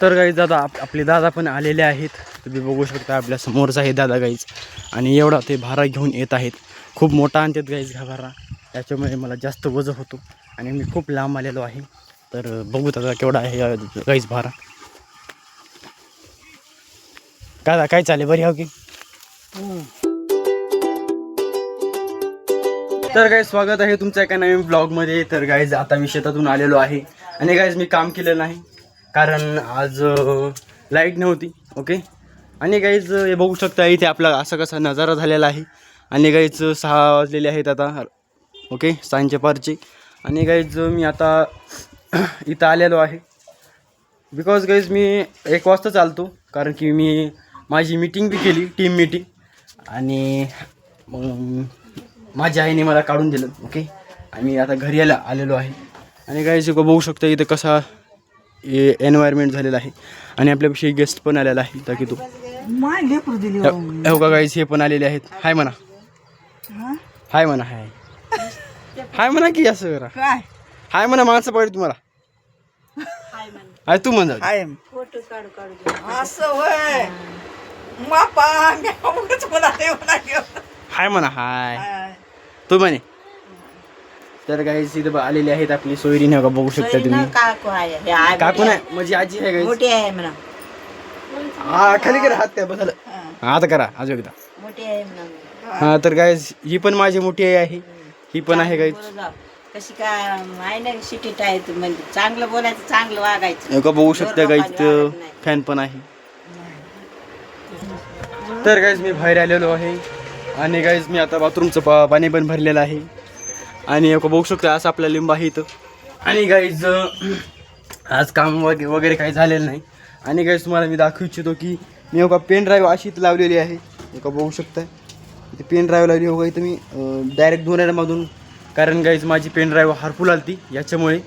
तर गाईज दादा आपले दादा पण आलेले आहेत. तुम्ही बघू शकता आपल्या समोरच आहे दादा गाईज. आणि एवढा ते भारा घेऊन येत आहेत. खूप मोठा आणतात गाईज हा भारा, त्याच्यामुळे मला जास्त वजन होतो आणि मी खूप लांब आलेलो आहे. तर बघू दादा केवढा आहे गाईज भारा. दादा काय चालेल बरी हो की. तर गाईज स्वागत आहे तुमच्या एका नवीन ब्लॉगमध्ये. तर गाईज आता मी शेतातून आलेलो आहे आणि गाईज मी काम केलं नाही कारण आज लाईट नव्हती. ओके. आणि गाईज हे बघू शकता इथे आपला असा कसा नजारा झालेला आहे. आणि गाईज 6 वाजलेले आहेत आता. ओके, सांजचे पारचे. आणि गाईज मी आता इथं आलेलो आहे बिकॉज गाईज मी 1 वाजता चालतो कारण की मी माझी मीटिंग बी केली, टीम मीटिंग. आणि मग माझ्या आईने मला काढून दिलं. ओके. आणि आता घरी आलेलो आहे. आणि गाईज बघू शकता इथं कसा एन्व्हायरमेंट झालेला आहे. आणि आपल्यापेक्षा गेस्ट पण आलेला आहे तर की तू हो का गाईज हे पण आलेले आहेत. हाय म्हणा, हाय म्हणा, हाय हाय म्हणा की असं करा. हाय म्हणा, माणसं पाहिजे तुम्हाला. हाय तू म्हणा. हाय म्हणा, हाय तू म्हणे. तर गाईज इथं आलेले आहेत आपली सोयरी नाही का बघू शकता तुम्ही. काकू नाही म्हणजे आजी आहे गाईज. हा खाली करा हात त्या बसायला. आता करा अजून एकदा. हा तर गाईज ही पण माझी मोठी आई आहे. ही पण आहे गाईज. कशी काय आहे ना सिटीत आहे म्हणजे चांगलं बोलायचं, चांगलं वागायचं. का बघू शकता गाईज फॅन पण आहे. तर गाईज मी बाहेर आलेलो आहे आणि गाईज मी आता बाथरूमचं पाणी पण भरलेलं आहे. आणि बघू शकता असं आपला लिंब आहे इथं. आणि गाईज आज काम वगैरे काही झालेलं नाही. आणि गाईज तुम्हाला मी दाखवू इच्छितो की मी पेन ड्राईव्ह अशी इथं लावलेली आहे. बघू शकता इथे पेन ड्राईव्ह लावली हो इथं मी डायरेक्ट दोन्हीमधून, कारण गाईज माझी पेन ड्राईव्ह हरपूल आली याच्यामुळे.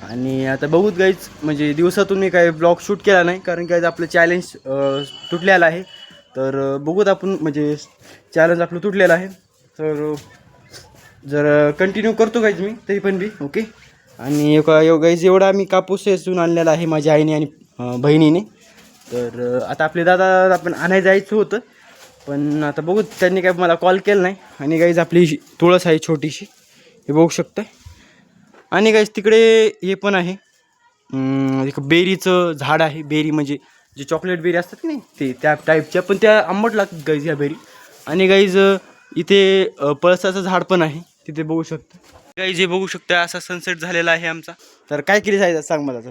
आणि आता बघूत गाईज म्हणजे दिवसातून मी काही ब्लॉग शूट केला नाही कारण गाईज आपलं चॅलेंज तुटलेलं आहे. तर बघूत आपण म्हणजे चॅलेंज आपलं तुटलेलं आहे. तर जर कंटिन्यू करतो गाईज मी तरी पण बी. ओके. आणि गाईज एवढा मी कापूस येसून आणलेला आहे माझ्या आईने आणि बहिणीने. तर आता आपले दादा आपण आणायला जायचं होतं पण आता बघू त्यांनी काय मला कॉल केला नाही. आणि गाईज आपली तुळस आहे छोटीशी हे बघू शकता. आणि गाईज तिकडे हे पण आहे एक बेरीचं झाड आहे. बेरी म्हणजे जे चॉकलेट बेरी असतात की नाही ते त्या टाईपच्या, पण त्या आंबट लागतात गाईज ह्या बेरी. आणि गाईज इथे पळसाचं झाड पण आहे तिथे बघू शकता. गाईज हे बघू शकता असा सनसेट झालेला आहे आमचा. तर काय केलीस आहे सांग मला. तर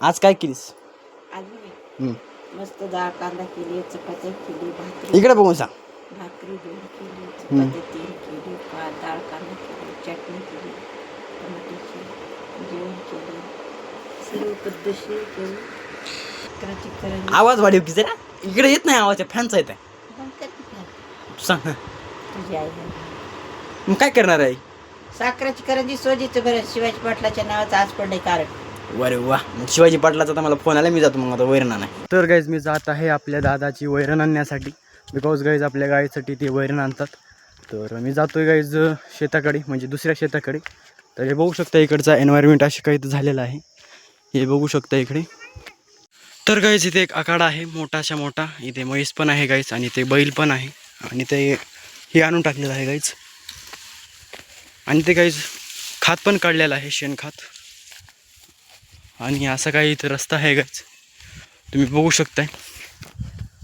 आज काय केलीस? मस्त डाळ कांदा केली, चपात्या केली, भाकरी इकडे बघून सांग. भाकरी केली, चपात्या 3 केली, डाळ कांदा केली, चटणी केली, टमाट्याची जेवण केलं, सर्व पद्धतशीर केली. आवाज वाढीव की जरा. इकडे येत नाही आवाज, फॅनचा येत आहे. सांग तुझी आई मग काय करणार आहे? साखरेची करंजी सोजीचं बरं शिवाजी पाटलाच्या नावाचं आज पडलंय कारण. अरे वा. मग शिवाजी पाटलाचा तर मला फोन आला, मी जातो मग आता वैरण नाही. तर गाईज मी जात आहे आपल्या दादाची वैरण आणण्यासाठी बिकॉज गाईज आपल्या गायीसाठी ते वैरण आणतात. तर मी जातोय गाईज शेताकडे म्हणजे दुसऱ्या शेताकडे. तर हे बघू शकता इकडचा एन्व्हायरमेंट अशी काही झालेलं आहे. हे बघू शकता इकडे. तर गाईज इथे एक आखाडा आहे मोठाशा मोठा. इथे म्हैस पण आहे गाईज आणि ते बैल पण आहे. आणि ते हे आणून टाकलेलं आहे गाईज. आणि ते गाईज खात पण काढलेलं आहे, शेणखात. आणि असं काही इथं रस्ता आहे गाईज तुम्ही बघू शकताय.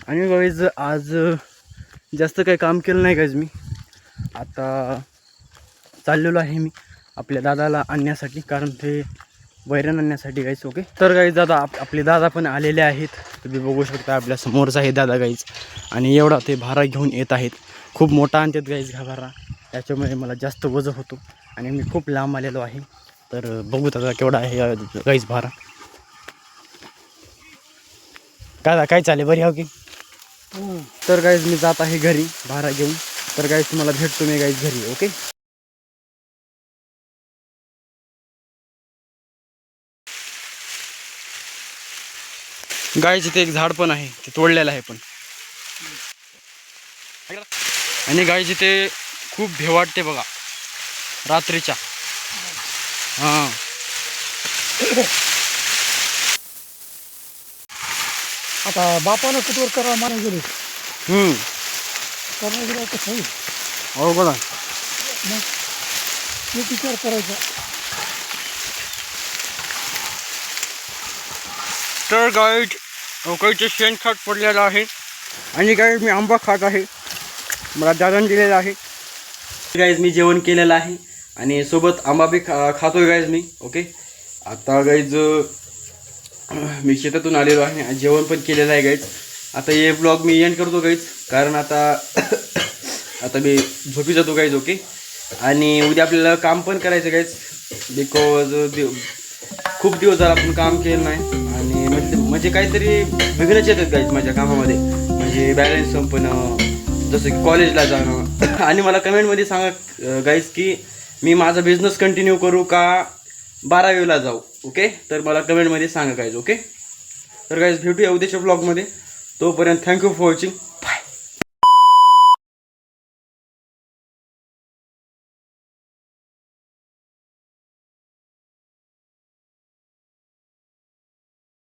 आणि गाईज आज जास्त काही काम केलं नाही गाईज मी. आता चाललेलो आहे मी आपल्या दादाला आणण्यासाठी कारण ते वैरण आणण्यासाठी गाईज. ओके. तर गाईज दादा आपले दादा पण आलेले आहेत. तुम्ही बघू शकता आपल्या समोरच आहे दादा गाईज. आणि एवढा ते भारा घेऊन येत आहेत. खूप मोठा आणतात गाईज हा भारा, त्याच्यामुळे मला जास्त वजन होतो आणि मी खूप लांब आलेलो आहे. तर बघू दादा केवढा आहे गाईज भारा. काय चालेल बरी हो की. तर गाईज मी जात आहे घरी भारा घेऊन. तर गाईज तुम्हाला भेटतो मी गाईज घरी. ओके. गाईज इथे एक झाड पण आहे ते तोडलेलं आहे पण. आणि गाईज इथे खूप भेव वाटते बघा रात्रीच्या. हां आता बापानं कुठवर करा माने गेले हम्म. करणं गेलं कसं होईल हो बोला. मग ते विचार करायचा. तर गाईज काही शेणखत पडलेलं आहे आणि गाईज मी आंबा खात आहे. मला दादाने दिलेला आहे. गाईज मी जेवण केलेलं आहे आणि सोबत आंबा बी खातोय गाईज मी. ओके. आता गाईज मी शेतातून आलेलो आहे आणि जेवण पण केलेलं आहे गाईज. आता हे ब्लॉग मी एंड करतो गाईज, कारण आता मी झोपी जातो गाईज. ओके. आणि उद्या आपल्याला काम पण करायचं गाईज, बिकॉज खूप दिवस झाला आपण काम केलं नाही आणि म्हणजे काहीतरी वेगळंच येतात गाईज माझ्या कामामध्ये. म्हणजे बॅलन्स संपणं, जसं की कॉलेजला जाणं. आणि मला कमेंटमध्ये सांगा गाईज की मी माझा बिझनेस कंटिन्यू करू का 12वीला जाऊ. ओके. तर मला कमेंटमध्ये सांगा गाईज. ओके. तर गाईज भेटूया उद्याच्या ब्लॉगमध्ये. तोपर्यंत थँक्यू फॉर वॉचिंग. बाय.